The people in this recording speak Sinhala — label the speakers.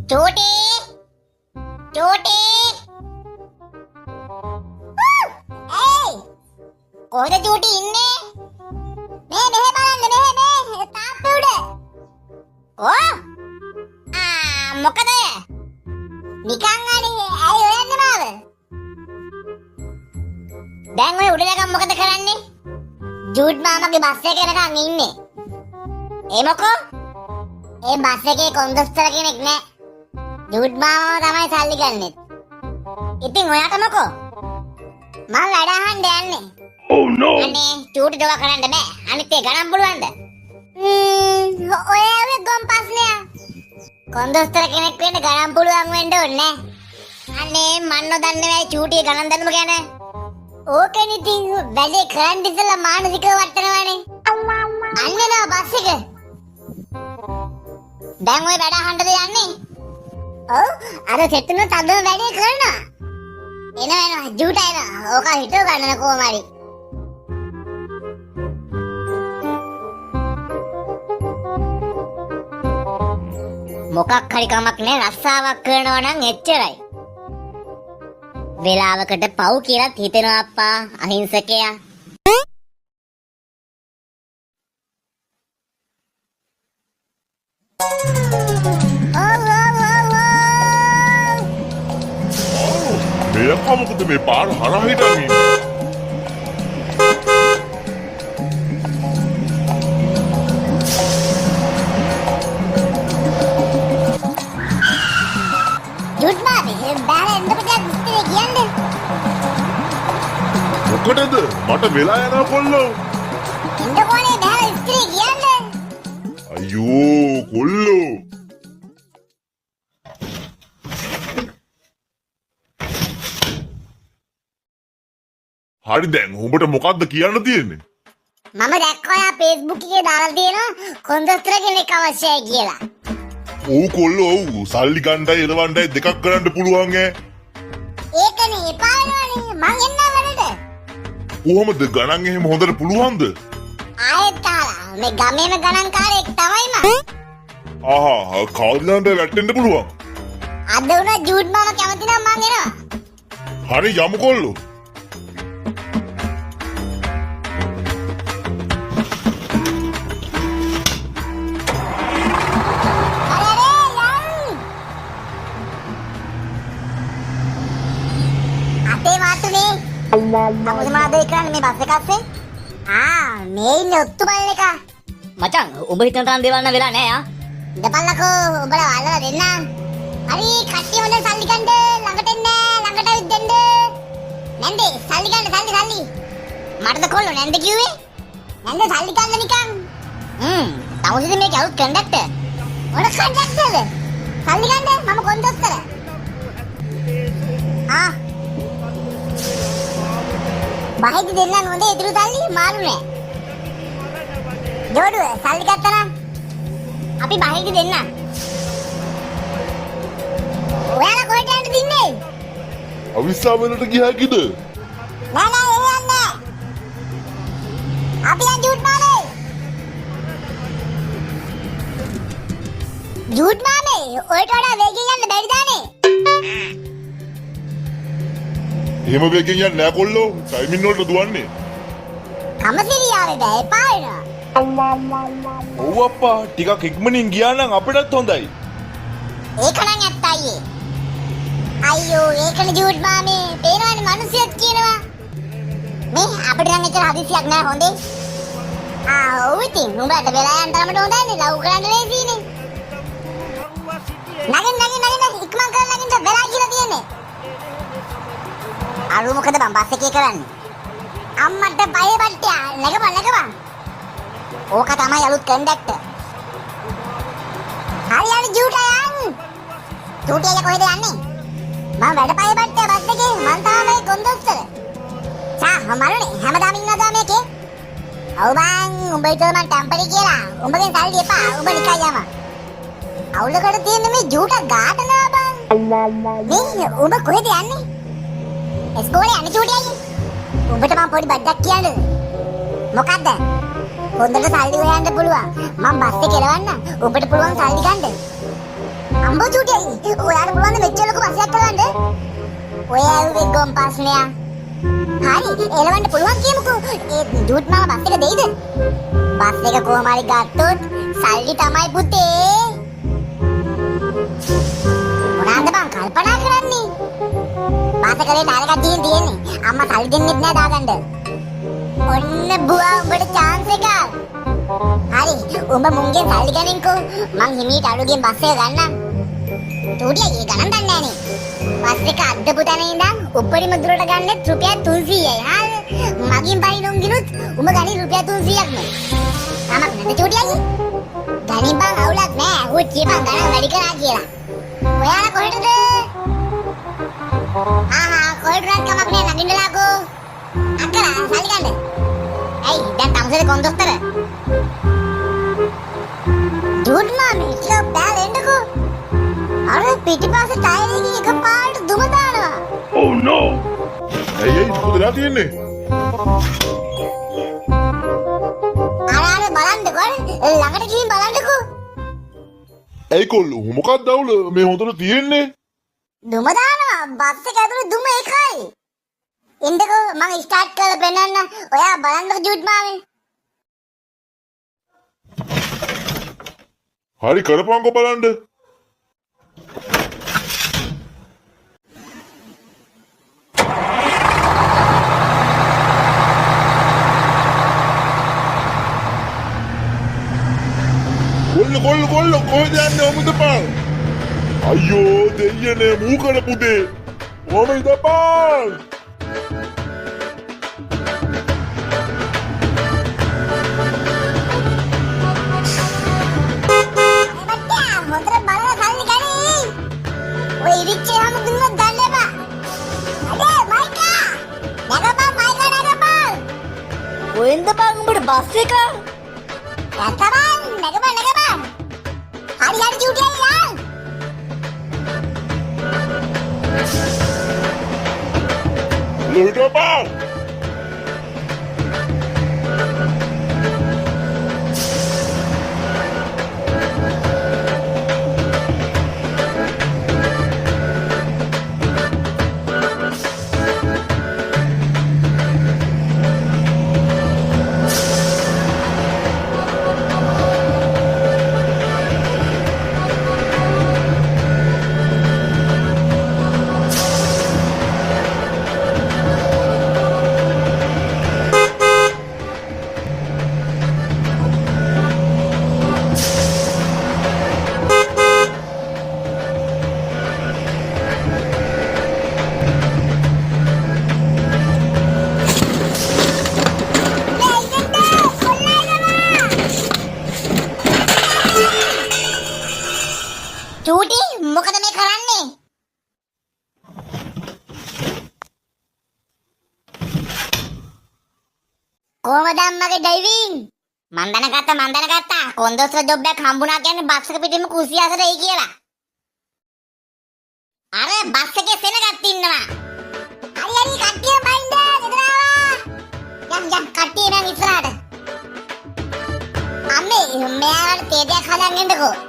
Speaker 1: චූටි චූටි ඒයි කොහෙද චූටි ඉන්නේ මෙහෙ බලන්න මෙහෙ තාප්පේ උඩ මොකද නිකන් අනේ ඇයි හොයන්නේ මාව දැන් ඔය උඩලකම් මොකද කරන්නේ ජූඩ් මාමගේ බස් එකේ යනකම් ඉන්නේ ඒ මොකෝ ඒ බස් එකේ කොන්දස්තර කෙනෙක් නෑ ජූඩ් මාමව තමයි සල්ලි ගන්නෙත් ඉතින් ඔයාට මොකෝ මම වැඩ අහන්න යන්නේ
Speaker 2: Oh no!
Speaker 1: අනේ චූටි දව කරන්න බෑ අනිත් ඒ ගණන් පුළුවන්ද ඔය ගොම්පස් නෑ කොන්දස්තර කෙනෙක් වෙන්න ගණන් පුළුවන් වෙන්න ඕනේ අනේ මන් නොදන්නේ වෙයි චූටි ගණන් දන්නම ගැන ඕකෙන් ඉතින් වැඩේ කරන් ඉස්සලා මානසිකව වටනවනේ අන්න නෝ බස් එක දැන් ඔය වැඩ අහන්නද යන්නේ ඔව් අර සෙට්ටුන තදම වැඩේ කරනවා එනවා ජූට එනවා ඕක හිතව ගන්න කොහොම හරි මොකක් හරි කමක් නෑ රස්සාවක් කරනවා නම් එච්චරයි වෙලාවකට පව් කියලාත් හිතෙනවා අප්පා අහිංසකයා
Speaker 2: මෙයා මොකද මේ පාර හරහා හිටන්නේ
Speaker 1: ජුඩ් මාමේ බෑර එන්න පිටක් ඉස්තරේ කියන්නේ
Speaker 2: මොකටද මට වෙලා යනවා කොල්ලෝ
Speaker 1: එන්න කොනේ බෑර ඉස්තරේ කියන්නේ
Speaker 2: අයියෝ කොල්ලෝ හරි දැන් උඹට මොකද්ද කියන්න තියෙන්නේ
Speaker 1: මම දැක්කා ඔයා Facebook එකේ දාලා තියෙනවා කොන්දස්තර කෙනෙක් අවශ්‍යයි කියලා
Speaker 2: ඔව් කොල්ලෝ ඔව් සල්ලි ගන්නයි එලවන්නයි දෙකක් කරන්න පුළුවන් ඈ
Speaker 1: ඒකනේ එපා වෙනවනේ මං එන්න වැඩට
Speaker 2: කොහොමද ගණන් එහෙම හොඳට පුළුවන්ද
Speaker 1: ආයෙත් තාලා මේ ගමේම ගණන්කාරයෙක් තමයි මම
Speaker 2: ආහා කවුරුන්ට වැටෙන්න පුළුවන්
Speaker 1: අද උනා ජූඩ් මාම කැමති නම් මං එනවා
Speaker 2: හරි යමු කොල්ලෝ
Speaker 1: මොකද කරන්නේ මේ බස් එක අස්සේ? මේ ඉන්නේ ඔත්තු බලන එක.
Speaker 3: මචං උඹ හිතන තරම් දේවල් නම් වෙලා නෑ ආ.
Speaker 1: ඉඳපල්ලකෝ උඹලා වල්ලා දෙන්න. හරි කට්ටිය හොඳ සල්ලි ගන්න ළඟට එන්න ළඟට ඇවිත් දෙන්න. නැන්දේ සල්ලි ගන්න සල්ලි. මටද කොල්ලෝ නැන්ද කිව්වේ? නැන්ද සල්ලි ගන්න නිකන්. තමුසෙද මේක අවුත් කන්ඩක්ටර්. මොන කන්ඩක්ටර්ද? සල්ලි ගන්න මම කොන්දස්තර. බහිදි දෙන්න නොදේ ඉතුරු සල්ලි මාරු නෑ. ජෝඩුව සල්ලි ගත්තා නම් අපි බහිදි දෙන්න. ඔයාලා කොහෙට යන්නද ඉන්නේ?
Speaker 2: අවිස්සාවලට ගියා කිද?
Speaker 1: නෑ ඒ යන්නේ. අපි යන් ජූඩ් මාමේ. ජූඩ් මාමේ ඔයට වඩා වේගෙන් යන්න බැරිද අනේ?
Speaker 2: එහෙම වෙකින් යන්නේ නෑ කොල්ලෝ ටයිමින් වලට දුවන්නේ
Speaker 1: කමසිරියාවේ බෑ එපා වෙනවා
Speaker 4: ඔව් අප්පා ටිකක් ඉක්මනින් ගියා නම් අපිටත් හොඳයි
Speaker 1: ඒක නම් ඇත්ත අයියේ අයියෝ ඒකනේ ජූඩ් මාමේ පේනවනේ මිනිස්සුත් කියනවා මේ අපිට නම් එච්චර හදිසියක් නෑ හොඳේ ඔව් ඉතින් උඹට වෙලා යන්න තරමට හොඳයිනේ ලව් කරන්න ලේසියිනේ නගින් ඉක්මන් කරලා නගින්න වෙලා කියලා තියෙන්නේ අරු මොකද බං බස් එකේ කරන්නේ අම්මට බය බට්ටියා නැගපන් ඕක තමයි අලුත් කන්ඩක්ටර් හරියට ජූටයන් ජූටිය කොහෙද යන්නේ මම වැඩ පය බට්ටියා බස් එකේ මං තමයි කොන්දස්තර මරුනේ හැමදාම ඉන්නවද මේකේ ඔව් බං උඹ හිතුවා මං ටැම්පරි කියලා උඹගෙන් සල්ලි එපා උඹ නිකන් යම අවුලකට තියෙන මේ ජූට ගාටනවා බං මේ උඹ කොහෙද යන්නේ ඉස්කෝලේ යන්නේ චූටි අයියේ උඹට මම පොඩි බඩක් කියන්නද මොකද්ද හොඳට සල්ලි හොයන්න පුළුවන් මම බස් එකේ එලවන්න උඹට පුළුවන් සල්ලි ගන්න අම්බෝ චූටියයි. ඔයාලට පුළුවන් ද මෙච්චර ලොකු බස් එකක් කරවන්න? ඔය ඇවිත් ගොම් පාස්නයා. හරි එලවන්න පුළුවන් කියමුකෝ. ඒ ඩූට් මාම බස් එක දෙයිද? බස් එක කොහොම හරි ගත්තොත් සල්ලි තමයි පුතේ. මොනවාද බං කල්පනා කරන්නේ? බස් එකේ නාලකක් තියෙන්නේ. අම්මා සල්ලි දෙන්නෙත් නෑ දාගන්න. ඔන්න බුවා උඹට chance එකක්. හරි උඹ මුංගෙන් සල්ලි ගනින්කෝ. මං හිමීට අලුගෙන් බස් එක ගන්නම්. චූටියයි ගණන් දන්නේ නෑනේ. බස් එක අද්දපු තැන ඉඳන් උඩරිම දුරට ගන්නෙත් රුපියල් 300යි. හරි මගින් බයිනුම් ගිනුත් උඹ ගනි රුපියල් 300ක්ම. තමක් නේද චූටියයි? ගනින් බං අවුලක් නෑ. ඌ කියපන් ගණන් වැඩි කරා කියලා. ඔයාලා කොහෙටද? කොල්ඩ්‍රන් කමක් නෑ නගින්නලාකෝ. අක්කලා සල්ලි ගන්න. ඇයි දැන් තමසෙද කොන්දොස්තර? ඩූඩ් මාමි ඉස්ලා බැලෙන්නකෝ. අර පිටිපස්සේ ටයර් එකකින් එකපාරට දුම දානවා.
Speaker 2: Oh no! ඇයි මොකද වෙලා තියෙන්නේ?
Speaker 1: අර බලන්නකෝ ළඟට ගිහින් බලන්නකෝ.
Speaker 2: ඇයි කොල්ලෝ මොකක්ද අවුල මේ හොඳට තියෙන්නේ?
Speaker 1: දුම දානවා බස් එක ඇතුලේ දුම එකයි. එන්නකෝ මම ස්ටාර්ට් කරලා පෙන්නන්න. ඔයා බලන්නකෝ ඩූඩ් මාමි.
Speaker 2: හරි කරපන්කෝ බලන්න. කොල්ල කොහෙද යන්නේ ඔමුදපන්? අයියෝ දෙයියනේ මූකඩ පුතේ. ඔමුදපන්.
Speaker 1: හොඳට බලලා සල්ලි ගනි. ඔය ඉරිච්චේ හැම දුන්නත් ගන්න එපා. අනේ මයිකා. නගපන්.
Speaker 3: කොහෙන්ද බං උඹට බස් එක?
Speaker 1: නගපන්. හරි චූටියයි යන්.
Speaker 2: ලුටපන්.
Speaker 1: චූටි මොකද මේ කරන්නේ? කොහමද අම්මගේ ඩ්‍රයිවිං? මන් දැනගත්තා. කොන්දොස්තර ජොබ් එකක් හම්බුණා කියන්නේ බස් එක පිටින්ම කුස්සිය අසර එයි කියලා. අර බස් එකේ සෙනගත් ඉන්නවා. හරි කට්ටිය බයින්ද ගෙදර ආවා. යම් කට්ටිය නම් ඉස්සරහට. අම්මේ මෙයාට තේ දෙයක් හදන්න එන්නකෝ.